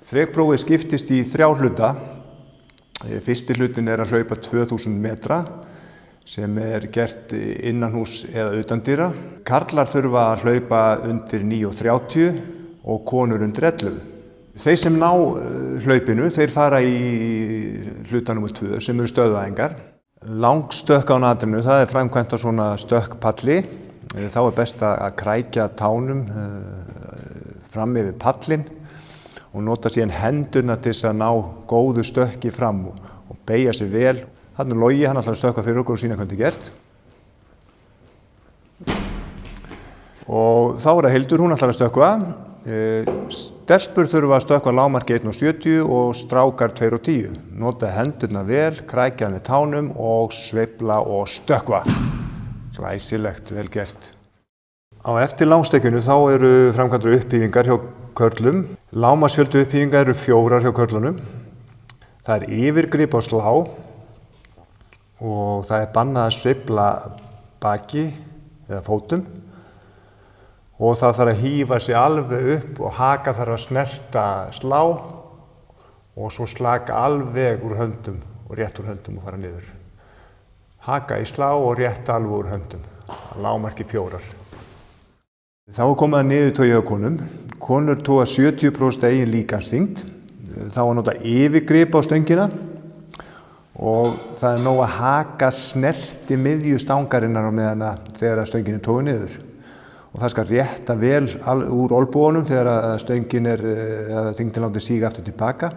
Þrekprófið skiptist í 3 hluta. Fyrsti hlutin að hlaupa 2000 metra sem gert innanhús eða utandyra. Karlar þurfa að hlaupa undir 9:30 og konur undir 11. Þeir sem ná hlaupinu, þeir fara í hluta nr. 2 sem eru stöðvaæfingar. Langstökk á natrinu, það framkvæmt á svona stökkpalli. Þá best að krækja tánum fram yfir pallin og nota síðan hendurna til þess að ná góðu stökki fram og beygja sig vel. Þarna Logi, hann ætlar að stökkva fyrir okkur og sýna hvernig gert. Og þá það Hildur, hún ætlar að stökkva. Stelpur þurfa að stökkva lágmarki 1:70 og strákar 2:10. Nota hendurna vel, krækja með tánum og sveifla og stökkva. Glæsilegt, vel gert. Á eftir langstökkinu þá eru framkvæmdar upphífingar hjá körlum. Lágmarksfjöldi upphífingar eru 4 hjá körlunum. Það yfirgrip á slá og það bannað að sveifla baki eða fótum. Og það þarf að hífa sig alveg upp og haka þarf að snerta slá og svo slaka alveg úr höndum og rétt úr höndum og fara niður. Haka í slá og rétt alveg úr höndum, að lágmarki 4. Þá komið að niðurtogi hjá konum. Konur toga 70% eigin líkamsþyngd. Þá nota yfirgrip á stöngina og það nóg að haka snerti miðju stangarinnar á meðan þegar stöngin toguð niður. Og það skal rétta vel úr olnbogunum þegar stöngin þyngdin látið síga aftur tilbaka.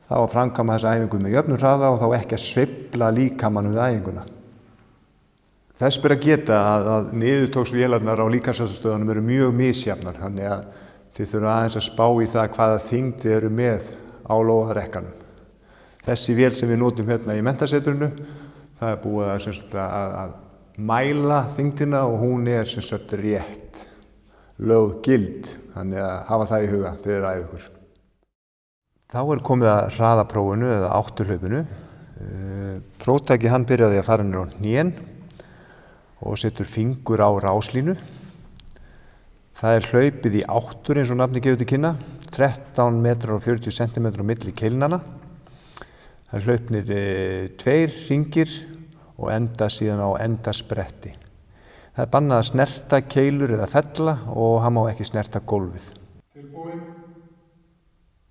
Þá að framkvæma þessa æfingu með jöfnum hraða og þá ekki að sveifla líkamann við æfinguna. Þess ber að geta að niðurtogsvélarnar á líkamsræktarstöðvunum eru mjög misjafnar, þannig að þið þurfa aðeins að spá í það hvaða þyngd þið eru með á lóðarekkanum. Þessi vél sem við notum hérna í menntasetrinu, það búið að mæla þyngdina og hún rétt löggild, þannig að hafa það í huga þegar þið æfa ykkur. Þá komið að hraðaprófinu eða átturhlaupinu. Próftakið hann byrjaði að fara niður á hnén og setur fingur á ráslínu. Það hlaupið í áttur eins og nafnið gefur til kynna, 13 metrar og 40 cm á milli keilnanna. Það hlaupnir 2 hringir og enda síðan á endaspretti. Það bannað að snerta keilur eða fella og hann má ekki snerta gólfið. Tilbúin.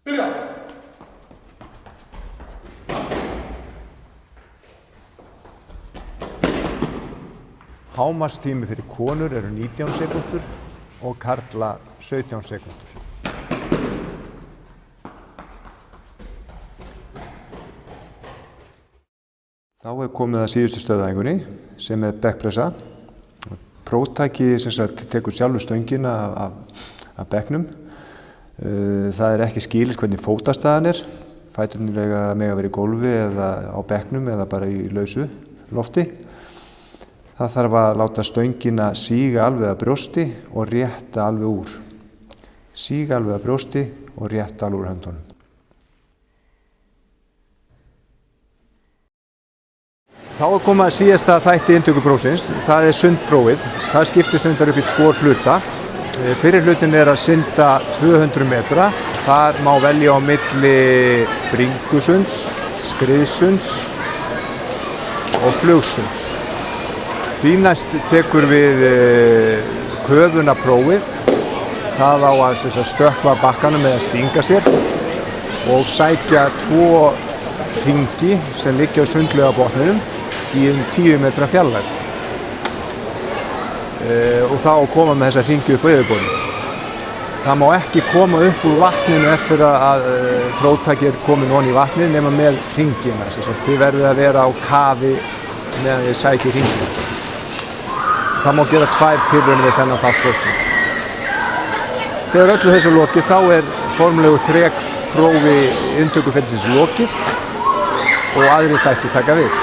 Byrja! Hámarkstími fyrir konur eru 19 sekúndur og karla 17 sekúndur. Þá komið að síðustu stöðvæfingunni sem bekkpressa. Próftakið tekur sjálfur stöngina af bekknum. Það ekki skilyrt hvernig fótastaðan Fæturnir mega vera í gólfi eða á bekknum eða bara í lausu lofti. Það þarf að láta stöngina síga alveg að brjósti og rétta alveg úr. Síga alveg að brjósti og rétta alveg úr höndunum. Þá komið að síðasta þætti inntökuprófsins. Það sundprófið. Það skiptist reyndar upp í 2 hluta. Fyrri hlutin að synda 200 metra. Þar má velja á milli bringusunds, skriðsunds og flugsunds. Því næst tekur við köfunaprófið. Það á að stökkva bakkanum eða stinga sér og sækja 2 hringi sem liggja á sundlega botninum í 10 metra fjarlægð. Og þá koma með þessa hringi upp á yfirborðið. Það má ekki koma upp úr vatninu eftir að próftakið komið ofan í vatnið nema með hringina. Þið verðið að vera á kafi meðan þið sækir hringina. Það má gera 2 tilraunir við þennan þátt prófsins. Þegar öllu þessu lokið þá formlegu þrekprófi inntökuferlisins lokið og aðrir þættir taka við.